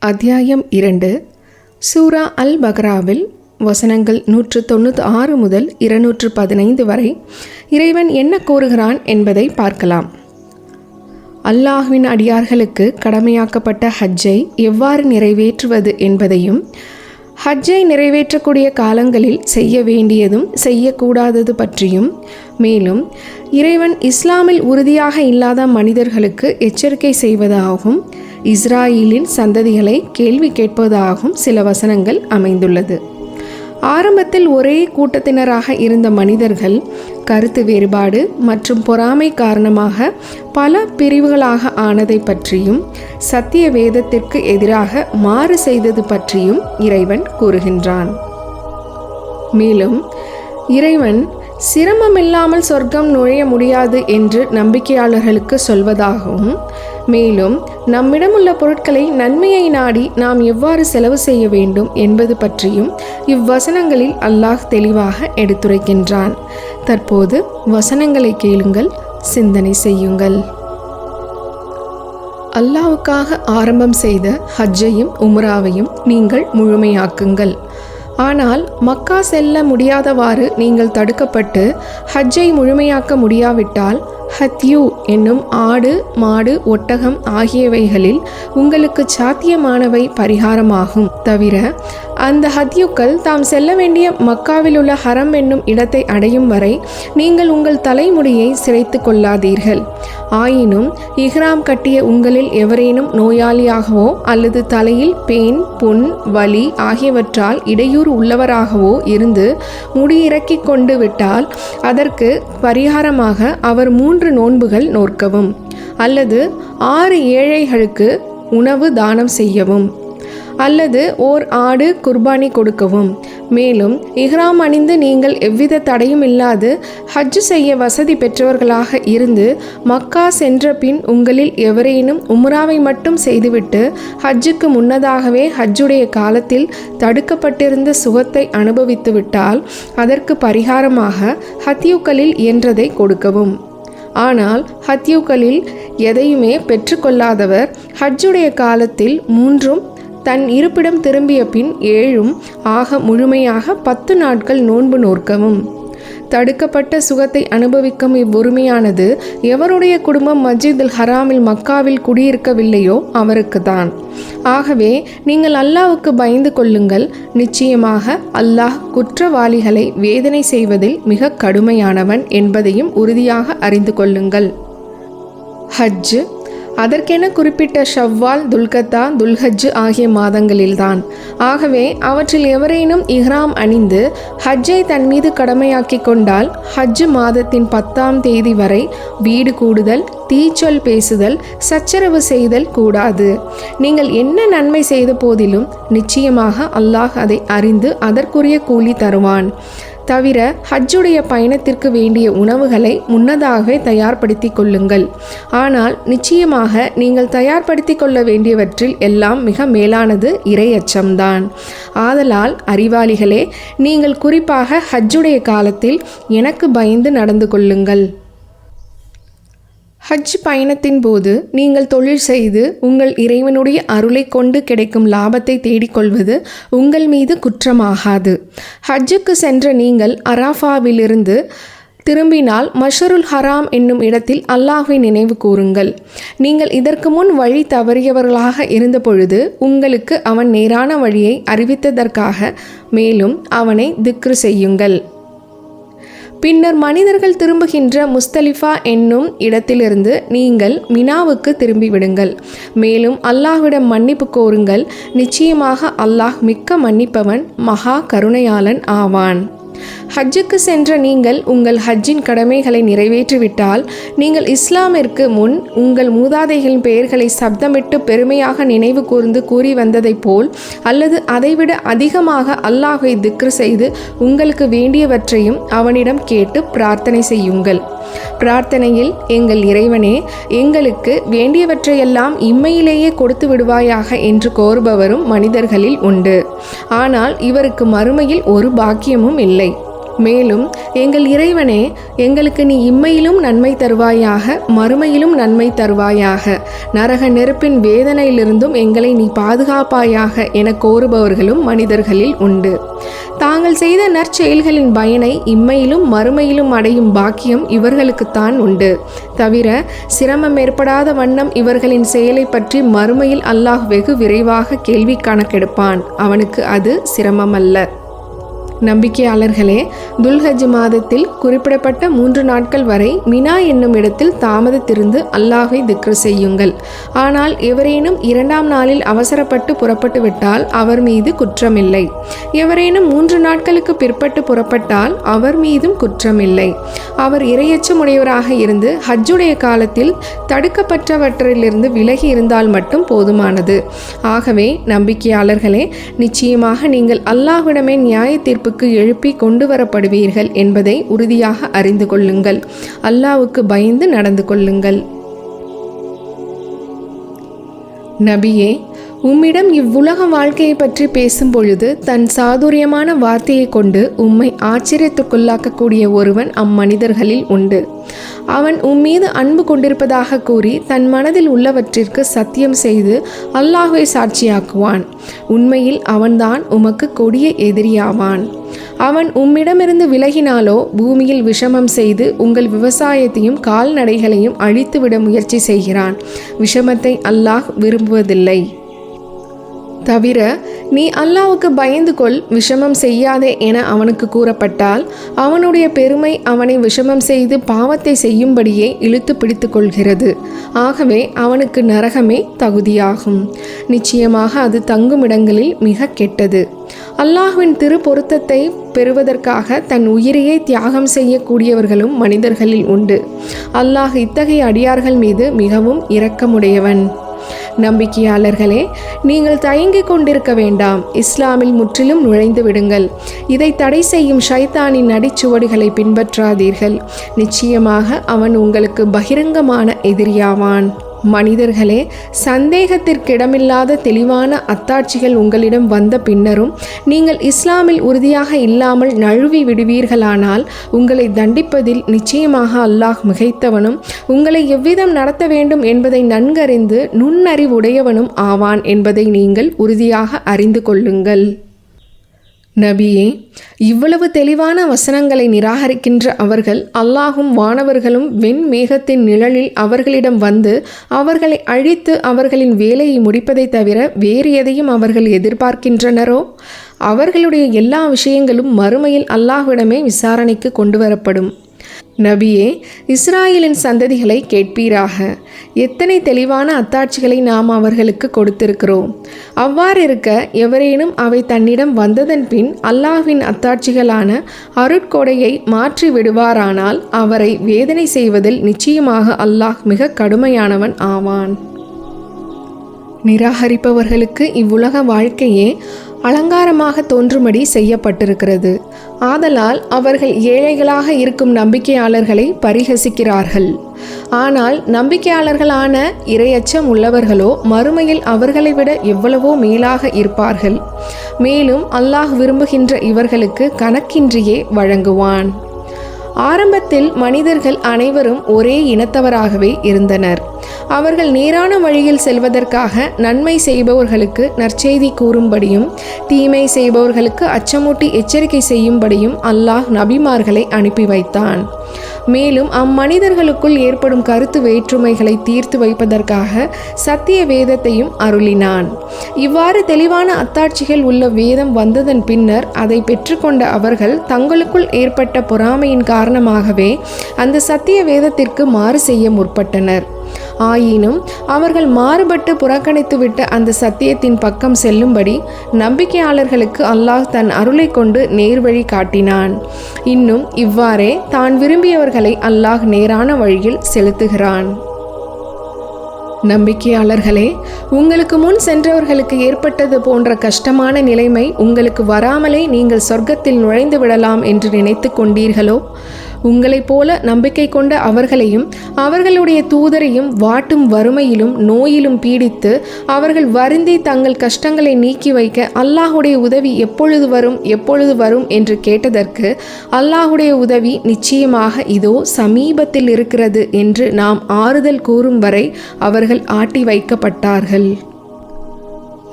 அத்தியாயம் 2 சூரா அல் பக்ராவில் வசனங்கள் 196 முதல் 215 வரை இறைவன் என்ன கூறுகிறான் என்பதை பார்க்கலாம். அல்லாஹ்வின் அடியார்களுக்கு கடமையாக்கப்பட்ட ஹஜ்ஜை எவ்வாறு நிறைவேற்றுவது என்பதையும், ஹஜ்ஜை நிறைவேற்றக்கூடிய காலங்களில் செய்ய வேண்டியதும் செய்யக்கூடாதது பற்றியும், மேலும் இறைவன் இஸ்லாமில் உறுதியாக இல்லாத மனிதர்களுக்கு எச்சரிக்கை செய்வதாகவும் இஸ்ராயேலின் சந்ததிகளை கேள்வி கேட்பதாகவும் சில வசனங்கள் அமைந்துள்ளது. ஆரம்பத்தில் ஒரே கூட்டத்தினராக இருந்த மனிதர்கள் கருத்து வேறுபாடு மற்றும் பொறாமை காரணமாக பல பிரிவுகளாக ஆனதை பற்றியும், சத்திய வேதத்திற்கு எதிராக மாறு செய்தது பற்றியும் இறைவன் கூறுகின்றான். மேலும் இறைவன் சிரமமில்லாமல் சொர்க்கம் நுழைய முடியாது என்று நம்பிக்கையாளர்களுக்கு சொல்வதாகவும், மேலும் நம்மிடமுள்ள பொருட்களை நன்மையை நாடி நாம் எவ்வாறு செலவு செய்ய வேண்டும் என்பது பற்றியும் இவ்வசனங்களில் அல்லாஹ் தெளிவாக எடுத்துரைக்கின்றான். தற்போது வசனங்களை கேளுங்கள், சிந்தனை செய்யுங்கள். அல்லாஹ்வுக்காக ஆரம்பம் செய்த ஹஜ்ஜையும் உம்ராவையும் நீங்கள் முழுமையாக்குங்கள். ஆனால் மக்கா செல்ல முடியாதவாறு நீங்கள் தடுக்கப்பட்டு ஹஜ்ஜை முழுமையாக்க முடியாவிட்டால் ஹத்யூ என்னும் ஆடு, மாடு, ஒட்டகம் ஆகியவைகளில் உங்களுக்கு சாத்தியமானவை பரிகாரமாகும். தவிர அந்த ஹத்யூக்கள் தாம் செல்ல வேண்டிய மக்காவில் உள்ள ஹரம் என்னும் இடத்தை அடையும் வரை நீங்கள் உங்கள் தலைமுடியை சிரைத்து கொள்ளாதீர்கள். ஆயினும் இஹ்ராம் கட்டிய உங்களில் எவரேனும் நோயாளியாகவோ அல்லது தலையில் பேன், புண், வலி ஆகியவற்றால் இடையூறு உள்ளவராகவோ இருந்து முடியிறக்கி கொண்டு விட்டால் அதற்கு பரிகாரமாக அவர் 3 நோன்புகள் நோற்கவும், அல்லது 6 ஏழைகளுக்கு உணவு தானம் செய்யவும், அல்லது ஓர் ஆடு குர்பானி கொடுக்கவும். மேலும் இஹ்ராம் அணிந்து நீங்கள் எவ்வித தடையும் இல்லாது ஹஜ் செய்ய வசதி பெற்றவர்களாக இருந்து மக்கா சென்ற பின் உங்களில் எவரேனும் உம்ராவை மட்டும் செய்துவிட்டு ஹஜ்ஜுக்கு முன்னதாகவே ஹஜ்ஜுடைய காலத்தில் தடுக்கப்பட்டிருந்த சுகத்தை அனுபவித்து விட்டால் அதற்கு பரிகாரமாக ஹத்யூக்களில் இயன்றதை கொடுக்கவும். ஆனால் ஹத்யூக்களில் எதையுமே பெற்றுக்கொள்ளாதவர் ஹஜ்ஜுடைய காலத்தில் 3 தன் இருப்பிடம் திரும்பிய பின் 7 ஆக முழுமையாக 10 நாட்கள் நோன்பு நோற்கவும். தடுக்கப்பட்ட சுகத்தை அனுபவிக்கும் இவ்வுரிமையானது எவருடைய குடும்பம் மஸ்ஜிதுல் ஹராமில் மக்காவில் குடியிருக்கவில்லையோ அவருக்கு தான். ஆகவே நீங்கள் அல்லாஹ்வுக்கு பயந்து கொள்ளுங்கள். நிச்சயமாக அல்லாஹ் குற்றவாளிகளை வேதனை செய்வதில் மிக கடுமையானவன் என்பதையும் உறுதியாக அறிந்து கொள்ளுங்கள். ஹஜ் அதற்கென குறிப்பிட்ட ஷவ்வால், துல்கத்தா, துல்ஹஜ் ஆகிய மாதங்களில்தான். ஆகவே அவற்றில் எவரேனும் இஹ்ராம் அணிந்து ஹஜ்ஜை தன் மீது கடமையாக்கி கொண்டால் ஹஜ் மாதத்தின் 10ஆம் தேதி வரை வீடு கூடுதல், தீச்சொல் பேசுதல், சச்சரவு செய்தல் கூடாது. நீங்கள் என்ன நன்மை செய்த போதிலும் நிச்சயமாக அல்லாஹ் அதை அறிந்து அதற்குரிய கூலி தருவான். தவிர ஹஜ்ஜுடைய பயணத்திற்கு வேண்டிய உணவுகளை முன்னதாகவே தயார்படுத்தி கொள்ளுங்கள். ஆனால் நிச்சயமாக நீங்கள் தயார்படுத்தி கொள்ள வேண்டியவற்றில் எல்லாம் மிக மேலானது இறை அச்சம்தான். ஆதலால் அறிவாளிகளே, நீங்கள் குறிப்பாக ஹஜ்ஜுடைய காலத்தில் எனக்கு பயந்து நடந்து கொள்ளுங்கள். ஹஜ் பயணத்தின் போது நீங்கள் தொழில் செய்து உங்கள் இறைவனுடைய அருளை கொண்டு கிடைக்கும் லாபத்தை தேடிக்கொள்வது உங்கள் மீது குற்றமாகாது. ஹஜ்ஜுக்கு சென்ற நீங்கள் அரஃபாவிலிருந்து திரும்பினால் மஷ்அருல் ஹராம் என்னும் இடத்தில் அல்லாஹ்வை நினைவு கூறுங்கள். நீங்கள் இதற்கு முன் வழி தவறியவர்களாக இருந்த பொழுது உங்களுக்கு அவன் நேரான வழியை அறிவித்ததற்காக மேலும் அவனை திக்ரு செய்யுங்கள். பின்னர் மனிதர்கள் திரும்புகின்ற முஸ்தலிஃபா என்னும் இடத்திலிருந்து நீங்கள் மினாவுக்கு திரும்பிவிடுங்கள். மேலும் அல்லாஹ்விடம் மன்னிப்பு கோருங்கள். நிச்சயமாக அல்லாஹ் மிக்க மன்னிப்பவன், மகா கருணையாளன் ஆவான். ஹஜ்ஜுக்கு சென்ற நீங்கள் உங்கள் ஹஜ்ஜின் கடமைகளை நிறைவேற்றிவிட்டால் நீங்கள் இஸ்லாமிற்கு முன் உங்கள் மூதாதைகளின் பெயர்களை சப்தமிட்டு பெருமையாக நினைவு கூர்ந்து கூறி வந்ததைப் போல் அல்லது அதைவிட அதிகமாக அல்லாஹ்வை திக்ரு செய்து உங்களுக்கு வேண்டியவற்றையும் அவனிடம் கேட்டு பிரார்த்தனை செய்யுங்கள். பிரார்த்தனையில், எங்கள் இறைவனே, எங்களுக்கு வேண்டியவற்றையெல்லாம் இம்மையிலேயே கொடுத்து விடுவாயாக என்று கோருபவரும் மனிதர்களில் உண்டு. ஆனால் இவருக்கு மறுமையில் ஒரு பாக்கியமும் இல்லை. மேலும், எங்கள் இறைவனே, எங்களுக்கு நீ இம்மையிலும் நன்மை தருவாயாக, மறுமையிலும் நன்மை தருவாயாக, நரக நெருப்பின் வேதனையிலிருந்தும் எங்களை நீ பாதுகாப்பாயாக என கோருபவர்களும் மனிதர்களில் உண்டு. தாங்கள் செய்த நற்செயல்களின் பயனை இம்மையிலும் மறுமையிலும் அடையும் பாக்கியம் இவர்களுக்குத்தான் உண்டு. தவிர சிரமம் ஏற்படாத வண்ணம் இவர்களின் செயலை பற்றி மறுமையில் அல்லாஹ் வெகு விரைவாக கேள்வி கணக்கெடுப்பான். அவனுக்கு அது சிரமமல்ல. நம்பிக்கையாளர்களே, துல்ஹஜ் மாதத்தில் குறிப்பிடப்பட்ட 3 நாட்கள் வரை மினா என்னும் இடத்தில் தாமதித்திருந்து அல்லாஹை திக்ரு செய்யுங்கள். ஆனால் எவரேனும் 2ஆம் நாளில் அவசரப்பட்டு புறப்பட்டு விட்டால் அவர் மீது குற்றமில்லை. எவரேனும் 3 நாட்களுக்கு பிற்பட்டு புறப்பட்டால் அவர் மீதும் குற்றமில்லை. அவர் இரையச்சமுடையவராக இருந்து ஹஜ்ஜுடைய காலத்தில் தடுக்கப்பட்டவற்றிலிருந்து விலகி இருந்தால் மட்டும் போதுமானது. ஆகவே நம்பிக்கையாளர்களே, நிச்சயமாக நீங்கள் அல்லாஹ்விடமே நியாய தீர்ப்புக்கு எழுப்பி கொண்டு வரப்படுவீர்கள் என்பதை உறுதியாக அறிந்து கொள்ளுங்கள். அல்லாஹ்வுக்கு பயந்து நடந்து கொள்ளுங்கள். நபியே, உம்மிடம் இவ்வுலக வாழ்க்கையை பற்றி பேசும் பொழுது தன் சாதுரியமான வார்த்தையை கொண்டு உம்மை ஆச்சரியத்துக்குள்ளாக்கக்கூடிய ஒருவன் அம்மனிதர்களில் உண்டு. அவன் உம்மீது அன்பு கொண்டிருப்பதாக கூறி தன் மனதில் உள்ளவற்றிற்கு சத்தியம் செய்து அல்லாஹ்வை சாட்சியாக்குவான். உண்மையில் அவன்தான் உமக்கு கொடிய எதிரியாவான். அவன் உம்மிடமிருந்து விலகினாலோ பூமியில் விஷமம் செய்து உங்கள் விவசாயத்தையும் கால்நடைகளையும் அழித்துவிட முயற்சி செய்கிறான். விஷமத்தை அல்லாஹ் விரும்புவதில்லை. தவிர நீ அல்லாஹ்வுக்கு பயந்து கொள், விஷமம் செய்யாதே என அவனுக்கு கூறப்பட்டால் அவனுடைய பெருமை அவனை விஷமம் செய்து பாவத்தை செய்யும்படியே இழுத்து பிடித்து கொள்கிறது. ஆகவே அவனுக்கு நரகமே தகுதியாகும். நிச்சயமாக அது தங்குமிடங்களில் மிக கெட்டது. அல்லாஹ்வின் திரு பொருத்தத்தை பெறுவதற்காக தன் உயிரையே தியாகம் செய்யக்கூடியவர்களும் மனிதர்களில் உண்டு. அல்லாஹ் இத்தகைய அடியார்கள் மீது மிகவும் இரக்கமுடையவன். நம்பிக்கையாளர்களே, நீங்கள் தயங்கிக் கொண்டிருக்க வேண்டாம். இஸ்லாமில் முற்றிலும் நுழைந்து விடுங்கள். இதை தடை செய்யும் ஷைத்தானின் அடிச்சுவடுகளை பின்பற்றாதீர்கள். நிச்சயமாக அவன் உங்களுக்கு பகிரங்கமான எதிரியாவான். மனிதர்களே, சந்தேகத்திற்கிடமில்லாத தெளிவான அத்தாட்சிகள் உங்களிடம் வந்த பின்னரும் நீங்கள் இஸ்லாமில் உறுதியாக இல்லாமல் நழுவி விடுவீர்களானால் உங்களை தண்டிப்பதில் நிச்சயமாக அல்லாஹ் மிகைத்தவனும் உங்களை எவ்விதம் நடத்த வேண்டும் என்பதை நன்கறிந்து நுண்ணறிவுடையவனும் ஆவான் என்பதை நீங்கள் உறுதியாக அறிந்து கொள்ளுங்கள். நபியே, இவ்வளவு தெளிவான வசனங்களை நிராகரிக்கின்ற அவர்கள் அல்லாஹும் வானவர்களும் வெண்மேகத்தின் நிழலில் அவர்களிடம் வந்து அவர்களை அழித்து அவர்களின் வேலையை முடிப்பதை தவிர வேறு எதையும் அவர்கள் எதிர்பார்க்கின்றனரோ? அவர்களுடைய எல்லா விஷயங்களும் மறுமையில் அல்லாஹ்விடமே விசாரணைக்கு கொண்டு வரப்படும். நபியே, இஸ்ராயேலின் சந்ததிகளை கேட்பீராக. எத்தனை தெளிவான அத்தாட்சிகளை நாம் அவர்களுக்கு கொடுத்திருக்கிறோம். அவ்வாறு இருக்க எவரேனும் அவை தன்னிடம் வந்ததன் பின் அல்லாஹ்வின் அத்தாட்சிகளான அருட்கொடையை மாற்றி விடுவாரானால் அவரை வேதனை செய்வதில் நிச்சயமாக அல்லாஹ் மிக கடுமையானவன் ஆவான். நிராகரிப்பவர்களுக்கு இவ்வுலக வாழ்க்கையே அலங்காரமாக தோன்றும்படி செய்யப்பட்டிருக்கிறது. ஆதலால் அவர்கள் ஏழைகளாக இருக்கும் நம்பிக்கையாளர்களை பரிகசிக்கிறார்கள். ஆனால் நம்பிக்கையாளர்களான இறையச்சம் உள்ளவர்களோ மறுமையில் அவர்களை விட எவ்வளவோ மேலாக இருப்பார்கள். மேலும் அல்லாஹ் விரும்புகின்ற இவர்களுக்கு கணக்கின்றியே வழங்குவான். ஆரம்பத்தில் மனிதர்கள் அனைவரும் ஒரே இனத்தவராகவே இருந்தனர். அவர்கள் நேரான வழியில் செல்வதற்காக நன்மை செய்பவர்களுக்கு நற்செய்தி கூறும்படியும் தீமை செய்பவர்களுக்கு அச்சமூட்டி எச்சரிக்கை செய்யும்படியும் அல்லாஹ் நபிமார்களை அனுப்பி வைத்தான். மேலும் அம்மனிதர்களுக்குள் ஏற்படும் கருத்து வேற்றுமைகளை தீர்த்து வைப்பதற்காக சத்திய வேதத்தையும் அருளினான். இவ்வாறு தெளிவான அத்தாட்சிகள் உள்ள வேதம் வந்ததன் பின்னர் அதை பெற்றுக்கொண்ட அவர்கள் தங்களுக்குள் ஏற்பட்ட பொறாமையின் காரணமாகவே அந்த சத்திய வேதத்திற்கு மாறு செய்ய முற்பட்டனர். ஆயினும் அவர்கள் மாறுபட்டு புறக்கணித்துவிட்ட அந்த சத்தியத்தின் பக்கம் செல்லும்படி நம்பிக்கையாளர்களுக்கு அல்லாஹ் தன் அருளை கொண்டு நேர்வழி காட்டினான். இன்னும் இவ்வாறே தான் விரும்பியவர்களை அல்லாஹ் நேரான வழியில் செலுத்துகிறான். நம்பிக்கையாளர்களே, உங்களுக்கு முன் சென்றவர்களுக்கு ஏற்பட்டது போன்ற கஷ்டமான நிலைமை உங்களுக்கு வராமலே நீங்கள் சொர்க்கத்தில் நுழைந்து விடலாம் என்று நினைத்து கொண்டீர்களோ? உங்களைப் போல நம்பிக்கை கொண்ட அவர்களையும் அவர்களுடைய தூதரையும் வாட்டும் வறுமையிலும் நோயிலும் பீடித்து அவர்கள் வருந்தி தங்கள் கஷ்டங்களை நீக்கி வைக்க அல்லாஹுடைய உதவி எப்பொழுது வரும் என்று கேட்டதற்கு அல்லாஹுடைய உதவி நிச்சயமாக இதோ சமீபத்தில் இருக்கிறது என்று நாம் ஆறுதல் கூறும் வரை அவர்கள் ஆட்டி வைக்கப்பட்டார்கள்.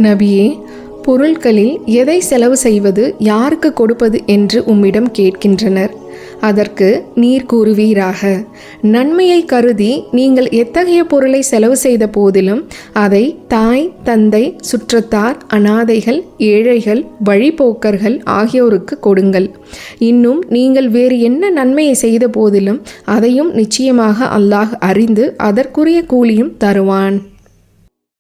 நபியே, பொருட்களில் எதை செலவு செய்வது, யாருக்கு கொடுப்பது என்று உம்மிடம் கேட்கின்றனர். அதற்கு நீர் கூறுவீராக, நன்மையை கருதி நீங்கள் எத்தகைய பொருளை செலவு செய்த போதிலும் அதை தாய், தந்தை, சுற்றத்தார், அனாதைகள், ஏழைகள், வழிபோக்கர்கள் ஆகியோருக்கு கொடுங்கள். இன்னும் நீங்கள் வேறு என்ன நன்மையை செய்த போதிலும் அதையும் நிச்சயமாக அல்லாஹ் அறிந்து அதற்குரிய கூலியும் தருவான்.